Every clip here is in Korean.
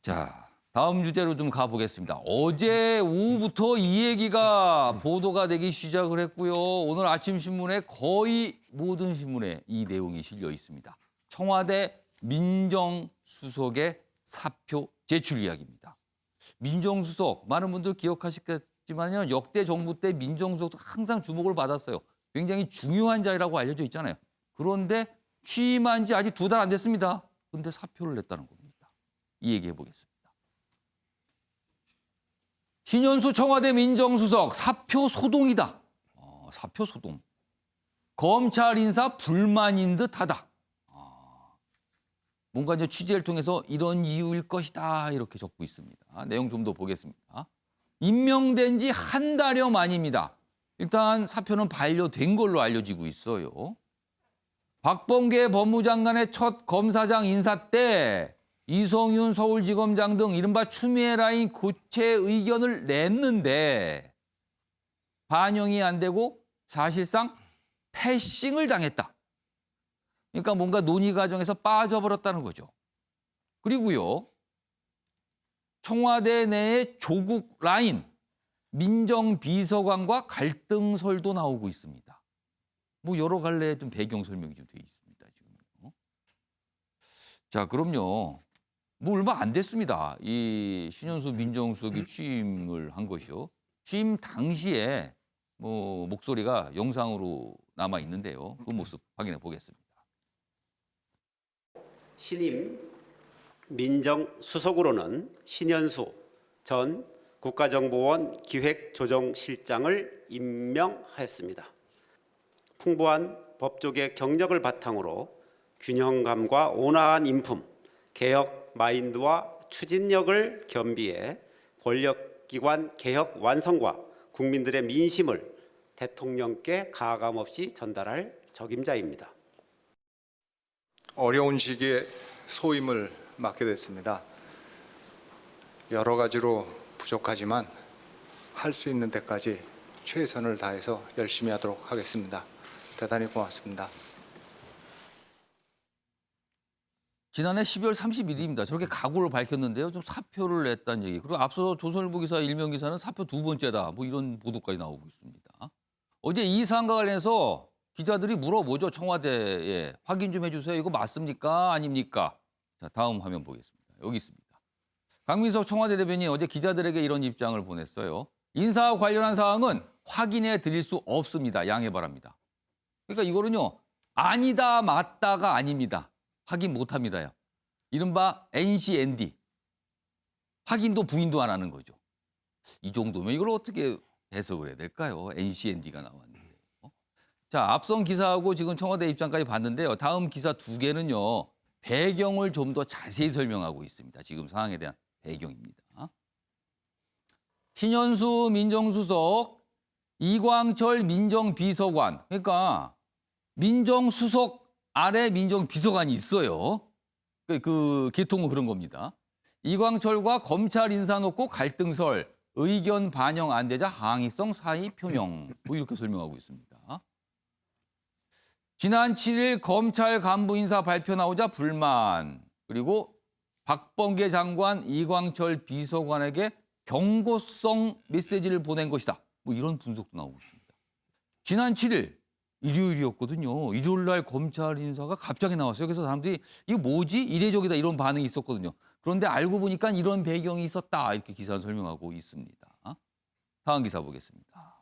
자, 다음 주제로 좀 가보겠습니다. 어제 오후부터 이 얘기가 보도가 되기 시작을 했고요. 오늘 아침 신문에 거의 모든 신문에 이 내용이 실려 있습니다. 청와대 민정수석의 사표 제출 이야기입니다. 민정수석, 많은 분들 기억하시겠지만요. 역대 정부 때 민정수석도 항상 주목을 받았어요. 굉장히 중요한 자리라고 알려져 있잖아요. 그런데 취임한 지 아직 2달 안 됐습니다. 그런데 사표를 냈다는 겁니다. 이 얘기해 보겠습니다. 신현수 청와대 민정수석 사표 소동이다. 사표 소동. 검찰 인사 불만인 듯하다. 뭔가 이제 취재를 통해서 이런 이유일 것이다 이렇게 적고 있습니다. 내용 좀 더 보겠습니다. 임명된 지 한 달여 만입니다. 일단 사표는 반려된 걸로 알려지고 있어요. 박범계 법무장관의 첫 검사장 인사 때 이성윤 서울지검장 등 이른바 추미애 라인 교체 의견을 냈는데 반영이 안 되고 사실상 패싱을 당했다. 그러니까 뭔가 논의 과정에서 빠져버렸다는 거죠. 그리고요. 청와대 내의 조국 라인, 민정비서관과 갈등설도 나오고 있습니다. 뭐 여러 갈래의 좀 배경 설명이 좀 돼 있습니다. 지금요. 자, 그럼요. 뭐 얼마 안 됐습니다. 이 신현수 민정수석이 취임을 한 것이요. 취임 당시에 뭐 목소리가 영상으로 남아 있는데요. 그 모습 확인해 보겠습니다. 신임 민정수석으로는 신현수 전 국가정보원 기획조정실장을 임명하였습니다. 풍부한 법조계 경력을 바탕으로 균형감과 온화한 인품, 개혁 마인드와 추진력을 겸비해 권력기관 개혁 완성과 국민들의 민심을 대통령께 가감없이 전달할 적임자입니다. 어려운 시기에 소임을 맡게 됐습니다. 여러 가지로 부족하지만 할 수 있는 데까지 최선을 다해서 열심히 하도록 하겠습니다. 대단히 고맙습니다. 지난해 12월 31일입니다. 저렇게 각오를 밝혔는데요. 좀 사표를 냈다는 얘기. 그리고 앞서 조선일보 기사 일면 기사는 사표 2번째다. 뭐 이런 보도까지 나오고 있습니다. 어제 이 사안과 관련해서 기자들이 물어보죠. 청와대에 확인 좀 해주세요. 이거 맞습니까? 아닙니까? 자, 다음 화면 보겠습니다. 여기 있습니다. 강민석 청와대 대변인이 어제 기자들에게 이런 입장을 보냈어요. 인사와 관련한 사항은 확인해 드릴 수 없습니다. 양해 바랍니다. 그러니까 이거는요. 아니다 맞다가 아닙니다. 확인 못합니다요. 이른바 NCND. 확인도 부인도 안 하는 거죠. 이 정도면 이걸 어떻게 해석을 해야 될까요? NCND가 나왔는데. 자, 앞선 기사하고 지금 청와대 입장까지 봤는데요. 다음 기사 2개는요. 배경을 좀 더 자세히 설명하고 있습니다. 지금 상황에 대한 배경입니다. 신현수 민정수석, 이광철 민정비서관. 그러니까 민정수석 아래 민정비서관이 있어요. 그 계통은 그런 겁니다. 이광철과 검찰 인사 놓고 갈등설, 의견 반영 안 되자 항의성 사의 표명. 뭐 이렇게 설명하고 있습니다. 지난 7일 검찰 간부 인사 발표 나오자 불만. 그리고 박범계 장관, 이광철 비서관에게 경고성 메시지를 보낸 것이다. 뭐 이런 분석도 나오고 있습니다. 지난 7일 일요일이었거든요. 일요일 날 검찰 인사가 갑자기 나왔어요. 그래서 사람들이 이거 뭐지? 이례적이다 이런 반응이 있었거든요. 그런데 알고 보니까 이런 배경이 있었다. 이렇게 기사는 설명하고 있습니다. 다음 기사 보겠습니다.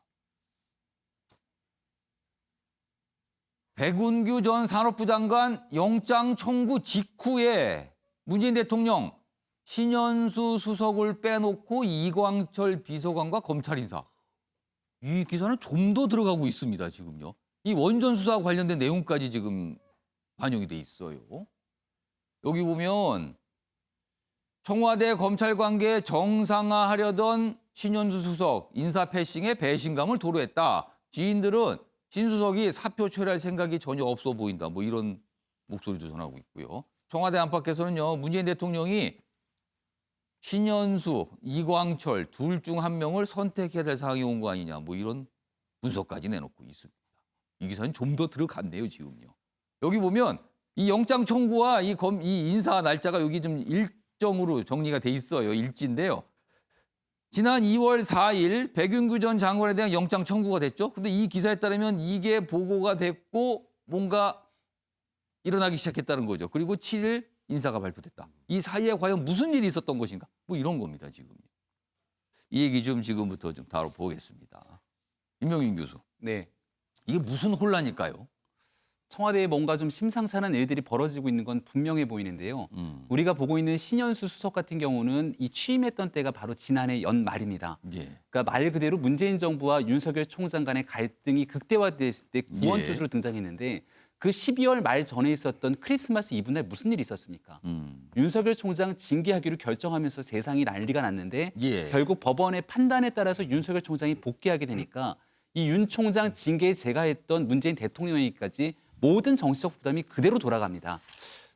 백운규 전 산업부 장관 영장 청구 직후에 문재인 대통령 신현수 수석을 빼놓고 이광철 비서관과 검찰 인사. 이 기사는 좀 더 들어가고 있습니다. 지금요. 이 원전 수사와 관련된 내용까지 지금 반영이 돼 있어요. 여기 보면 청와대 검찰 관계 정상화하려던 신현수 수석 인사 패싱에 배신감을 토로했다. 지인들은 신 수석이 사표 처리할 생각이 전혀 없어 보인다. 뭐 이런 목소리도 전하고 있고요. 청와대 안팎에서는요. 문재인 대통령이 신현수, 이광철 둘 중 한 명을 선택해야 될 상황이 온 거 아니냐. 뭐 이런 분석까지 내놓고 있습니다. 이 기사는 좀 더 들어갔네요, 지금요. 여기 보면 이 영장 청구와 이 인사 날짜가 여기 좀 시점으로 정리가 돼 있어요. 일지인데요. 지난 2월 4일 백윤규 전 장관에 대한 영장 청구가 됐죠. 근데 이 기사에 따르면 이게 보고가 됐고 뭔가 일어나기 시작했다는 거죠. 그리고 7일 인사가 발표됐다. 이 사이에 과연 무슨 일이 있었던 것인가? 뭐 이런 겁니다, 지금. 이 얘기 좀 지금부터 좀 다뤄보겠습니다. 임명인 교수. 네. 이게 무슨 혼란일까요? 청와대에 뭔가 좀 심상치 않은 일들이 벌어지고 있는 건 분명해 보이는데요. 우리가 보고 있는 신현수 수석 같은 경우는 이 취임했던 때가 바로 지난해 연말입니다. 예. 그러니까 말 그대로 문재인 정부와 윤석열 총장 간의 갈등이 극대화됐을 때 구원투수로 등장했는데 그 12월 말 전에 있었던 크리스마스 이브날 무슨 일이 있었습니까? 윤석열 총장 징계하기로 결정하면서 세상이 난리가 났는데 예. 결국 법원의 판단에 따라서 윤석열 총장이 복귀하게 되니까 이 윤 총장 징계에 제가했던 문재인 대통령에게까지 모든 정치적 부담이 그대로 돌아갑니다.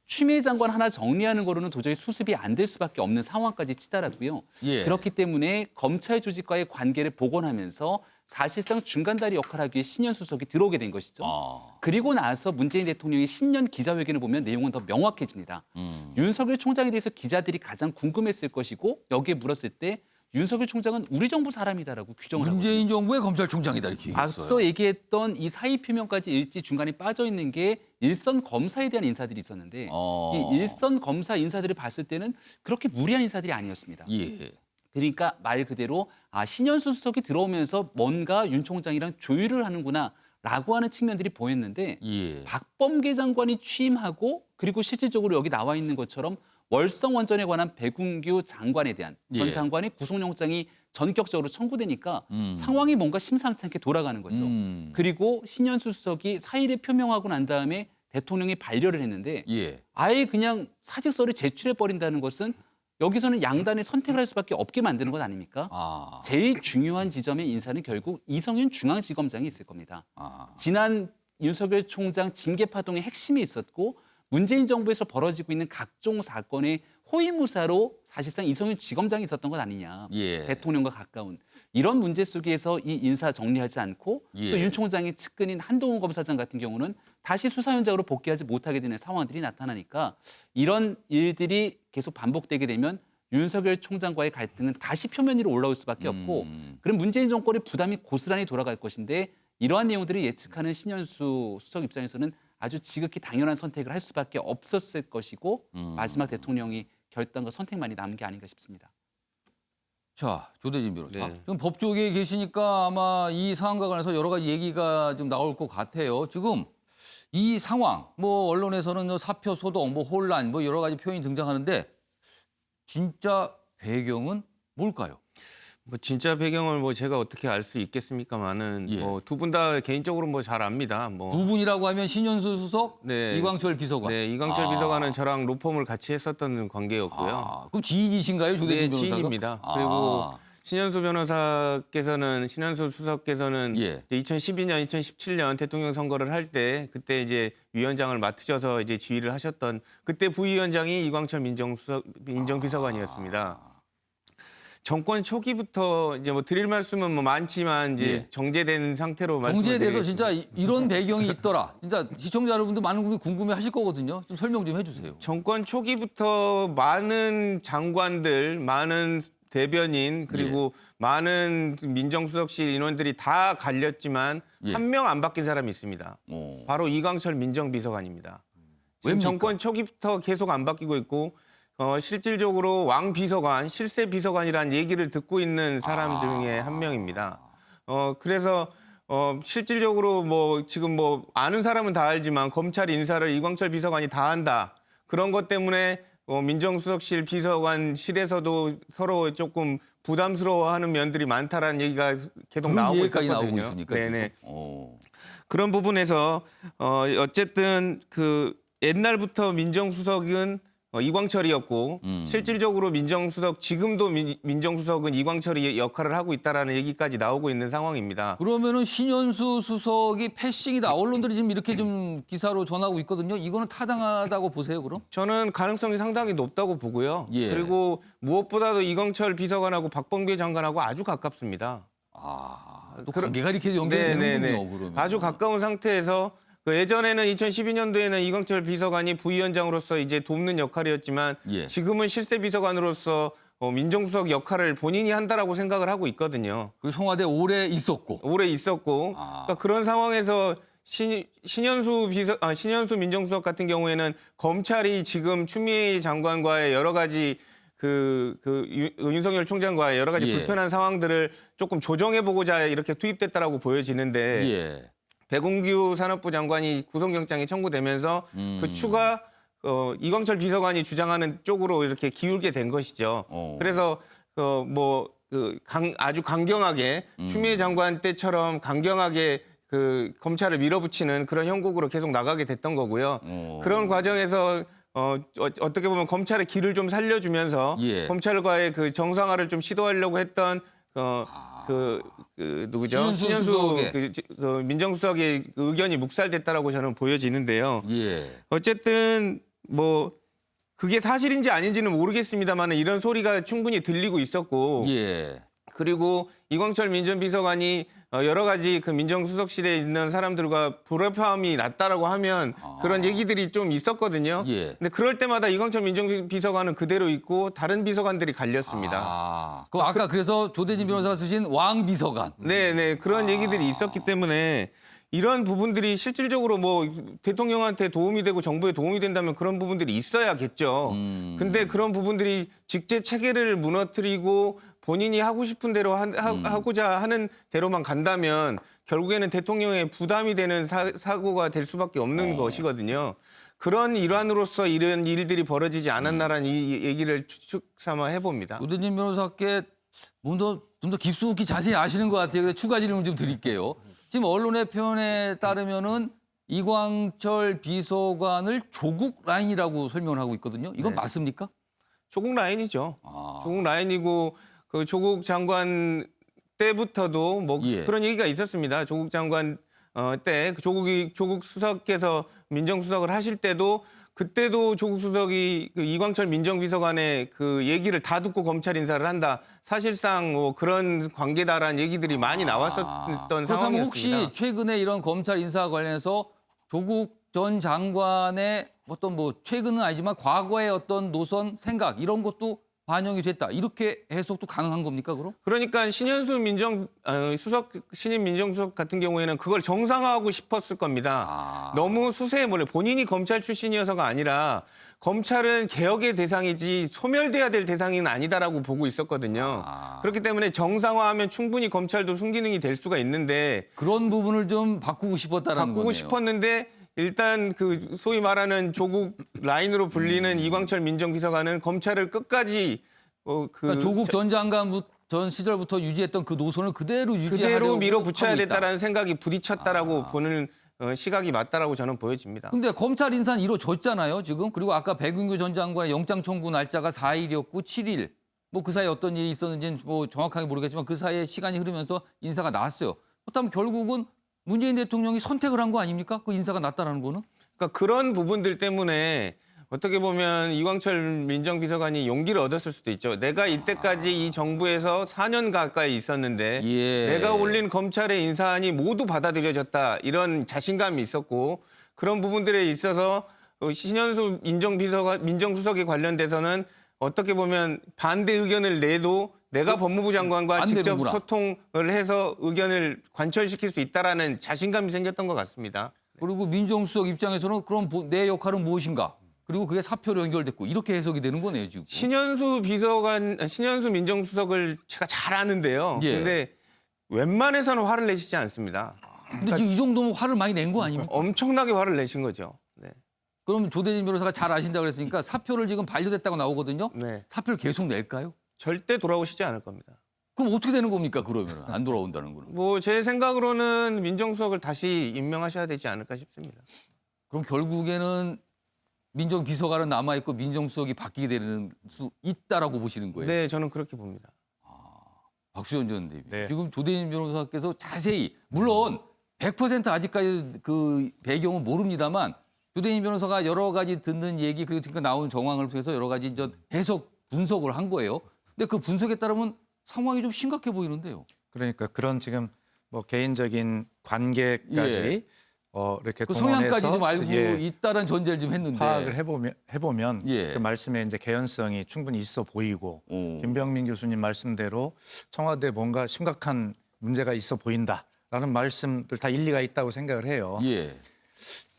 추미애 장관 하나 정리하는 거로는 도저히 수습이 안 될 수밖에 없는 상황까지 치달았고요. 예. 그렇기 때문에 검찰 조직과의 관계를 복원하면서 사실상 중간다리 역할을 하기 위해 신년 수석이 들어오게 된 것이죠. 그리고 나서 문재인 대통령의 신년 기자회견을 보면 내용은 더 명확해집니다. 윤석열 총장에 대해서 기자들이 가장 궁금했을 것이고 여기에 물었을 때 윤석열 총장은 우리 정부 사람이다라고 규정을 하거든요. 문재인 정부의 검찰총장이다 이렇게 얘기했어요. 앞서 얘기했던 이 사의 표명까지 일지 중간에 빠져 있는 게 일선 검사에 대한 인사들이 있었는데 이 일선 검사 인사들을 봤을 때는 그렇게 무리한 인사들이 아니었습니다. 예. 그러니까 말 그대로 신현수 수석이 들어오면서 뭔가 윤 총장이랑 조율을 하는구나라고 하는 측면들이 보였는데 예. 박범계 장관이 취임하고 그리고 실질적으로 여기 나와 있는 것처럼 월성 원전에 관한 백운규 장관에 대한 전 예. 장관의 구속영장이 전격적으로 청구되니까 상황이 뭔가 심상치 않게 돌아가는 거죠. 그리고 신현수 수석이 사의를 표명하고 난 다음에 대통령이 반려를 했는데 예. 아예 그냥 사직서를 제출해버린다는 것은 여기서는 양단의 선택을 할 수밖에 없게 만드는 것 아닙니까? 제일 중요한 지점의 인사는 결국 이성윤 중앙지검장이 있을 겁니다. 지난 윤석열 총장 징계 파동의 핵심이 있었고 문재인 정부에서 벌어지고 있는 각종 사건의 호위무사로 사실상 이성윤 지검장이 있었던 것 아니냐. 예. 대통령과 가까운. 이런 문제 속에서 이 인사 정리하지 않고 예. 또 윤 총장의 측근인 한동훈 검사장 같은 경우는 다시 수사 현장으로 복귀하지 못하게 되는 상황들이 나타나니까 이런 일들이 계속 반복되게 되면 윤석열 총장과의 갈등은 다시 표면 위로 올라올 수밖에 없고 그럼 문재인 정권의 부담이 고스란히 돌아갈 것인데 이러한 내용들을 예측하는 신현수 수석 입장에서는 아주 지극히 당연한 선택을 할 수밖에 없었을 것이고 마지막 대통령이 결단과 선택만이 남은 게 아닌가 싶습니다. 자, 조대진 변호사. 네. 지금 법조계에 계시니까 아마 이 상황과 관해서 여러 가지 얘기가 좀 나올 것 같아요. 지금 이 상황, 뭐 언론에서는 사표 소동, 뭐 혼란, 뭐 여러 가지 표현이 등장하는데 진짜 배경은 뭘까요? 뭐 진짜 배경을 뭐 제가 어떻게 알 수 있겠습니까만은 예. 뭐 두 분 다 개인적으로 뭐 잘 압니다. 뭐 두 분이라고 하면 신현수 수석, 네. 이광철 비서관. 네, 이광철 비서관은 저랑 로펌을 같이 했었던 관계였고요. 그럼 지인이신가요, 조대진 네, 변호사가? 지인입니다. 그리고 신현수 수석께서는 예. 2012년, 2017년 대통령 선거를 할 때 그때 이제 위원장을 맡으셔서 이제 지휘를 하셨던 그때 부위원장이 이광철 민정비서관이었습니다. 정권 초기부터 이제 뭐 드릴 말씀은 뭐 많지만 이제 예. 정제된 상태로 정제에 대해서 말씀드리겠습니다. 진짜 이런 배경이 있더라. 진짜 시청자 여러분들 많은 분들이 궁금해하실 거거든요. 좀 설명 좀 해주세요. 정권 초기부터 많은 장관들, 많은 대변인 그리고 많은 민정수석실 인원들이 다 갈렸지만 예. 한 명 안 바뀐 사람이 있습니다. 바로 이광철 민정비서관입니다. 지금 왜입니까? 정권 초기부터 계속 안 바뀌고 있고 실질적으로 왕 비서관, 실세 비서관이라는 얘기를 듣고 있는 사람 중에 한 명입니다. 그래서 실질적으로 뭐 지금 뭐 아는 사람은 다 알지만 검찰 인사를 이광철 비서관이 다 한다. 그런 것 때문에 민정수석실 비서관실에서도 서로 조금 부담스러워하는 면들이 많다라는 얘기가 계속 나오고 얘기까지 있었거든요. 나오고 있습니까? 네네. 지금? 그런 부분에서 어쨌든 그 옛날부터 민정수석은 이광철이었고 실질적으로 민정수석 지금도 민정수석은 이광철이 역할을 하고 있다라는 얘기까지 나오고 있는 상황입니다. 그러면은 신현수 수석이 패싱이다. 언론들이 지금 이렇게 좀 기사로 전하고 있거든요. 이거는 타당하다고 보세요, 그럼? 저는 가능성이 상당히 높다고 보고요. 예. 그리고 무엇보다도 이광철 비서관하고 박범계 장관하고 아주 가깝습니다. 또 관계가 이렇게 연결되는군요, 그러면. 아주 가까운 상태에서 그 예전에는 2012년도에는 이광철 비서관이 부위원장으로서 이제 돕는 역할이었지만 예. 지금은 실세 비서관으로서 민정수석 역할을 본인이 한다라고 생각을 하고 있거든요. 그 청와대 오래 있었고. 오래 있었고 그러니까 그런 상황에서 신현수 민정수석 같은 경우에는 검찰이 지금 추미애 장관과의 여러 가지 윤석열 총장과의 여러 가지 예. 불편한 상황들을 조금 조정해보고자 이렇게 투입됐다라고 보여지는데 예. 백운규 산업부 장관이 구속영장이 청구되면서 그 추가 이광철 비서관이 주장하는 쪽으로 이렇게 기울게 된 것이죠. 그래서 아주 강경하게 추미애 장관 때처럼 강경하게 그 검찰을 밀어붙이는 그런 형국으로 계속 나가게 됐던 거고요. 그런 과정에서 어떻게 보면 검찰의 길을 좀 살려주면서 예. 검찰과의 그 정상화를 좀 시도하려고 했던 누구죠? 신현수 그 민정수석의 의견이 묵살됐다라고 저는 보여지는데요. 예. 어쨌든 뭐 그게 사실인지 아닌지는 모르겠습니다만 이런 소리가 충분히 들리고 있었고 예. 그리고 이광철 민정비서관이 여러 가지 그 민정수석실에 있는 사람들과 불협화음이 났다라고 하면 그런 얘기들이 좀 있었거든요. 예. 근데 그럴 때마다 이광철 민정비서관은 그대로 있고 다른 비서관들이 갈렸습니다. 그럼 아까 그래서 조대진 변호사가 쓰신 왕 비서관. 네, 그런 얘기들이 있었기 때문에 이런 부분들이 실질적으로 뭐 대통령한테 도움이 되고 정부에 도움이 된다면 그런 부분들이 있어야겠죠. 근데 그런 부분들이 직제 체계를 무너뜨리고 본인이 하고 싶은 대로 하고자 하는 대로만 간다면 결국에는 대통령의 부담이 되는 사고가 될 수밖에 없는 것이거든요. 그런 일환으로서 이런 일들이 벌어지지 않았나라는 이 얘기를 추측 삼아 해봅니다. 조대진 변호사께 좀 더 깊숙이 자세히 아시는 것 같아요. 그래서 추가 질문 좀 드릴게요. 지금 언론의 표현에 따르면은 이광철 비서관을 조국 라인이라고 설명을 하고 있거든요. 이건 맞습니까? 조국 라인이죠. 조국 라인이고 그 조국 장관 때부터도 뭐 예. 그런 얘기가 있었습니다. 조국 장관 때 조국 수석께서 민정수석을 하실 때도 그때도 조국 수석이 그 이광철 민정비서관의 그 얘기를 다 듣고 검찰 인사를 한다. 사실상 뭐 그런 관계다라는 얘기들이 많이 나왔었던 그렇다면 상황이었습니다. 혹시 최근에 이런 검찰 인사 관련해서 조국 전 장관의 어떤 뭐 최근은 아니지만 과거의 어떤 노선, 생각 이런 것도 반영이 됐다. 이렇게 해석도 가능한 겁니까, 그럼? 그러니까 신현수 신임 민정수석 같은 경우에는 그걸 정상화하고 싶었을 겁니다. 너무 수세에 몰려 본인이 검찰 출신이어서가 아니라 검찰은 개혁의 대상이지 소멸돼야 될 대상은 아니다라고 보고 있었거든요. 그렇기 때문에 정상화하면 충분히 검찰도 순기능이 될 수가 있는데 그런 부분을 좀 바꾸고 싶었다라는 거네요. 바꾸고 싶었는데 일단 그 소위 말하는 조국 라인으로 불리는 이광철 민정비서관은 검찰을 끝까지 그러니까 조국 전 장관 전 시절부터 유지했던 그 노선을 그대로 그대로 밀어붙여야 하고 있다. 됐다라는 생각이 부딪혔다라고 보는 시각이 맞다라고 저는 보여집니다. 근데 검찰 인사는 이루어졌잖아요, 지금. 그리고 아까 백운규 전 장관의 영장 청구 날짜가 4일이었고 7일. 뭐 그 사이에 어떤 일이 있었는지는 뭐 정확하게 모르겠지만 그 사이에 시간이 흐르면서 인사가 났어요. 그렇다면 결국은 문재인 대통령이 선택을 한 거 아닙니까? 그 인사가 났다라는 거는? 그러니까 그런 부분들 때문에 어떻게 보면 이광철 민정비서관이 용기를 얻었을 수도 있죠. 내가 이때까지 이 정부에서 4년 가까이 있었는데 예. 내가 올린 검찰의 인사안이 모두 받아들여졌다. 이런 자신감이 있었고 그런 부분들에 있어서 신현수 민정수석에 관련돼서는 어떻게 보면 반대 의견을 내도 내가 법무부 장관과 안 직접 되는구나. 소통을 해서 의견을 관철시킬 수 있다라는 자신감이 생겼던 것 같습니다. 그리고 민정수석 입장에서는 그럼 내 역할은 무엇인가? 그리고 그게 사표로 연결됐고 이렇게 해석이 되는 거네요, 지금. 신현수 민정수석을 제가 잘 아는데요. 예. 근데 웬만해서는 화를 내시지 않습니다. 근데 지금 이 정도면 화를 많이 낸 거 아닙니까? 엄청나게 화를 내신 거죠. 네. 그럼 조대진 변호사가 잘 아신다고 그랬으니까 사표를 지금 반려됐다고 나오거든요. 네. 사표를 계속 낼까요? 절대 돌아오시지 않을 겁니다. 그럼 어떻게 되는 겁니까, 그러면? 안 돌아온다는 거는. 뭐 제 생각으로는 민정수석을 다시 임명하셔야 되지 않을까 싶습니다. 그럼 결국에는 민정비서관은 남아있고 민정수석이 바뀌게 되는 수 있다라고 보시는 거예요? 네, 저는 그렇게 봅니다. 박수현 전 대표. 네. 지금 조대진 변호사께서 자세히 물론 100% 아직까지 그 배경은 모릅니다만 조대진 변호사가 여러 가지 듣는 얘기 그리고 지금 나온 정황을 통해서 여러 가지 이제 해석 분석을 한 거예요. 근데 그 분석에 따르면 상황이 좀 심각해 보이는데요. 그러니까 그런 지금 뭐 개인적인 관계까지 예. 이렇게 그 성향까지 좀 알고 예, 있다는 전제를 좀 했는데. 파악을 해보면 예. 그 말씀에 이제 개연성이 충분히 있어 보이고 오. 김병민 교수님 말씀대로 청와대에 뭔가 심각한 문제가 있어 보인다라는 말씀들 다 일리가 있다고 생각을 해요. 예.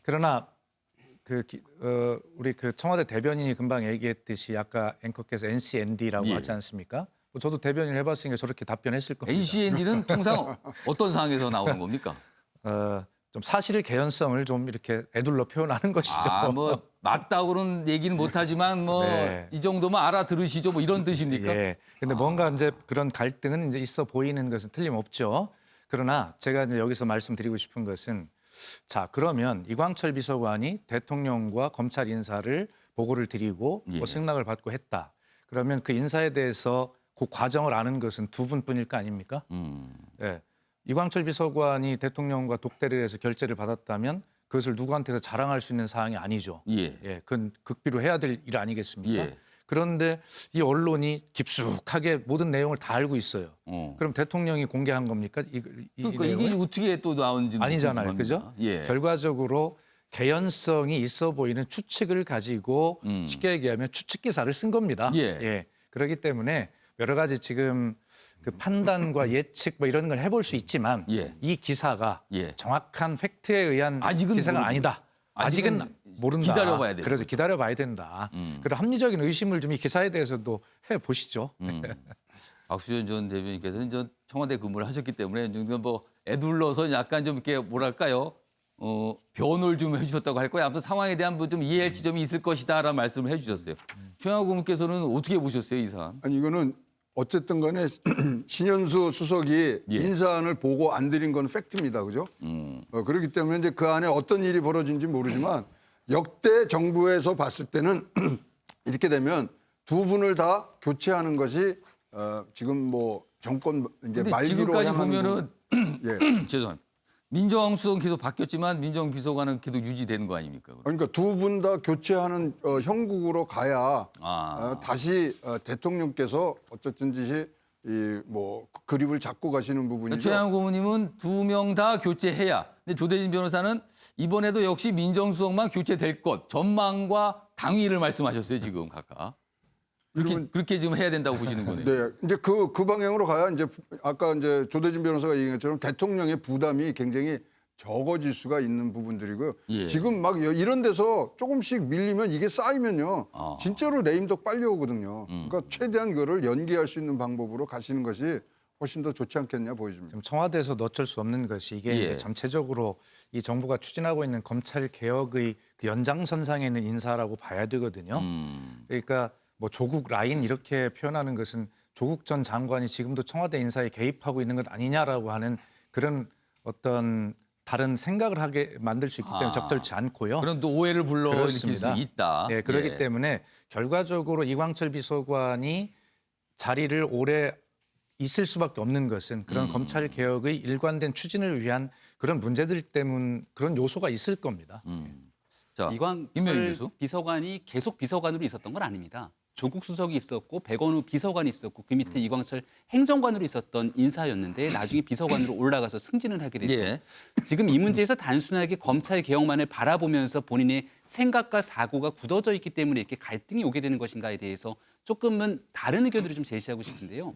그러나 우리 그 청와대 대변인이 금방 얘기했듯이 아까 앵커께서 NCND라고 예. 하지 않습니까? 뭐 저도 대변인을 해봤으니까 저렇게 답변했을 겁니다. NCND는 통상 어떤 상황에서 나오는 겁니까? 좀 사실의 개연성을 좀 이렇게 애둘러 표현하는 것이죠. 뭐 맞다고는 얘기는 못하지만 뭐 이 네. 정도만 알아들으시죠, 뭐 이런 뜻입니까? 예. 근데 뭔가 이제 그런 갈등은 이제 있어 보이는 것은 틀림없죠. 그러나 제가 이제 여기서 말씀드리고 싶은 것은 자, 그러면 이광철 비서관이 대통령과 검찰 인사를 보고를 드리고 예. 뭐 승낙을 받고 했다. 그러면 그 인사에 대해서 그 과정을 아는 것은 두 분뿐일 거 아닙니까? 예. 이광철 비서관이 대통령과 독대를 해서 결재를 받았다면 그것을 누구한테서 자랑할 수 있는 사항이 아니죠. 예. 예, 그건 극비로 해야 될 일 아니겠습니까? 예. 그런데 이 언론이 깊숙하게 모든 내용을 다 알고 있어요. 그럼 대통령이 공개한 겁니까? 그러니까 이게 내용을? 어떻게 또 나온지 아니잖아요, 그죠? 예. 결과적으로 개연성이 있어 보이는 추측을 가지고 쉽게 얘기하면 추측 기사를 쓴 겁니다. 예. 그렇기 때문에 여러 가지 지금 그 판단과 예측 뭐 이런 걸 해볼 수 있지만 예. 이 기사가 예. 정확한 팩트에 의한 아직은 기사가 모르고. 아니다. 아직은 아직은 모른다. 기다려봐야 되는 그래서 거죠. 기다려봐야 된다. 그런 합리적인 의심을 좀 이 기사에 대해서도 해보시죠. 박수현 전 대변인께서는 저 청와대 근무를 하셨기 때문에 좀 뭐 애둘러서 약간 좀 이렇게 뭐랄까요? 변호를 좀 해주셨다고 할 거예요. 아무튼 상황에 대한 뭐좀 이해할 지점이 있을 것이다라는 말씀을 해주셨어요. 최영하 고문께서는 어떻게 보셨어요, 이 사안? 아니 이거는 어쨌든 간에 신현수 수석이 예. 인사안을 보고 안 드린 건 팩트입니다. 그죠? 그렇기 때문에 이제 그 안에 어떤 일이 벌어진지 모르지만 역대 정부에서 봤을 때는 이렇게 되면 두 분을 다 교체하는 것이 지금 뭐 정권 이제 근데 말기로 지금까지 향하는 보면은 예. 죄송합니다. 민정수석은 계속 바뀌었지만 민정비서관은 계속 유지되는 거 아닙니까? 그럼? 그러니까 두 분 다 교체하는 형국으로 가야 다시 대통령께서 어쨌든 지 뭐 그립을 잡고 가시는 부분이죠. 최양호 고문님은 두 명 다 교체해야. 근데 조대진 변호사는 이번에도 역시 민정수석만 교체될 것 전망과 당위를 말씀하셨어요 지금 각각. 그렇게 지금 해야 된다고 보시는 거네요. 네, 이제 그 방향으로 가야 이제 아까 이제 조대진 변호사가 얘기한 것처럼 대통령의 부담이 굉장히 적어질 수가 있는 부분들이고요. 예. 지금 막 이런 데서 조금씩 밀리면 이게 쌓이면요, 아. 진짜로 레임덕 빨리 오거든요. 그러니까 최대한 이거를 연기할 수 있는 방법으로 가시는 것이 훨씬 더 좋지 않겠냐 보여집니다. 지금 청와대에서도 어쩔 수 없는 것이 이게 예. 이제 전체적으로 이 정부가 추진하고 있는 검찰 개혁의 그 연장선상에 있는 인사라고 봐야 되거든요. 그러니까 뭐 조국 라인 이렇게 표현하는 것은 조국 전 장관이 지금도 청와대 인사에 개입하고 있는 것 아니냐라고 하는 그런 어떤 다른 생각을 하게 만들 수 있기 때문에 적절치 않고요. 그럼 또 오해를 불러일으킬 수 그렇습니다. 있다. 네, 그렇기 예. 때문에 결과적으로 이광철 비서관이 자리를 오래 있을 수밖에 없는 것은 그런 검찰 개혁의 일관된 추진을 위한 그런 문제들 때문 그런 요소가 있을 겁니다. 자, 김명희 이광철 교수. 비서관이 계속 비서관으로 있었던 건 아닙니다. 조국 수석이 있었고 백원우 비서관이 있었고 그 밑에 이광철 행정관으로 있었던 인사였는데 나중에 비서관으로 올라가서 승진을 하게 됐죠. 예. 지금 이 문제에서 단순하게 검찰 개혁만을 바라보면서 본인의 생각과 사고가 굳어져 있기 때문에 이렇게 갈등이 오게 되는 것인가에 대해서 조금은 다른 의견들을 좀 제시하고 싶은데요.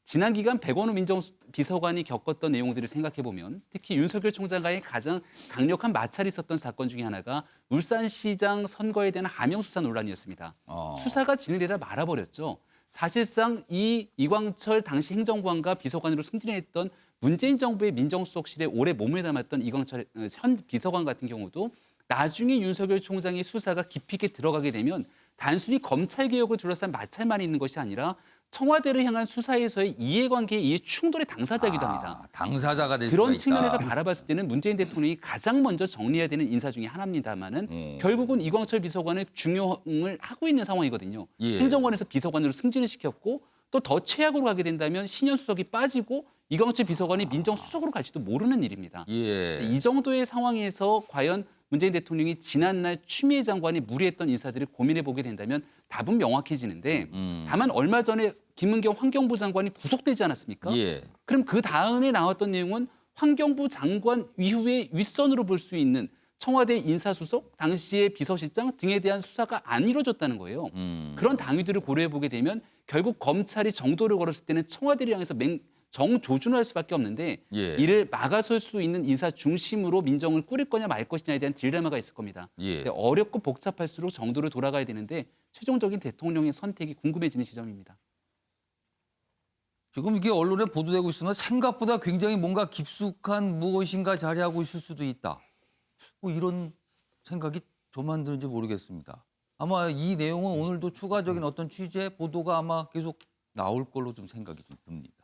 지난 기간 백원우 민정비서관이 겪었던 내용들을 생각해 보면 특히 윤석열 총장과의 가장 강력한 마찰이 있었던 사건 중에 하나가 울산시장 선거에 대한 하명 수사 논란이었습니다. 수사가 진행되다 말아버렸죠. 사실상 이광철 당시 행정관과 비서관으로 승진했던 문재인 정부의 민정수석실에 오래 몸을 담았던 이광철 현 비서관 같은 경우도 나중에 윤석열 총장의 수사가 깊이 있게 들어가게 되면 단순히 검찰개혁을 둘러싼 마찰만 있는 것이 아니라 청와대를 향한 수사에서의 이해관계의 이해 충돌의 당사자이기도 합니다. 당사자가 될 수가 그런 있다. 측면에서 바라봤을 때는 문재인 대통령이 가장 먼저 정리해야 되는 인사 중에 하나입니다만은 결국은 이광철 비서관의 중용을 하고 있는 상황이거든요. 예. 행정관에서 비서관으로 승진을 시켰고 또 더 최악으로 가게 된다면 신현 수석이 빠지고 이광철 비서관이 민정수석으로 갈지도 모르는 일입니다. 예. 이 정도의 상황에서 과연 문재인 대통령이 지난날 추미애 장관이 무리했던 인사들을 고민해 보게 된다면 답은 명확해지는데 다만 얼마 전에 김은경 환경부 장관이 구속되지 않았습니까? 예. 그럼 그 다음에 나왔던 내용은 환경부 장관 이후에 윗선으로 볼 수 있는 청와대 인사수석, 당시의 비서실장 등에 대한 수사가 안 이루어졌다는 거예요. 그런 당위들을 고려해 보게 되면 결국 검찰이 정도를 걸었을 때는 청와대를 향해서 정조준할 수밖에 없는데 예. 이를 막아설 수 있는 인사 중심으로 민정을 꾸릴 거냐 말 것이냐에 대한 딜레마가 있을 겁니다. 예. 근데 어렵고 복잡할수록 정도를 돌아가야 되는데 최종적인 대통령의 선택이 궁금해지는 지점입니다. 지금 이게 언론에 보도되고 있으면 생각보다 굉장히 뭔가 깊숙한 무엇인가 자리하고 있을 수도 있다. 뭐 이런 생각이 저만 드는지 모르겠습니다. 아마 이 내용은 오늘도 추가적인 어떤 취재 보도가 아마 계속 나올 걸로 좀 생각이 듭니다.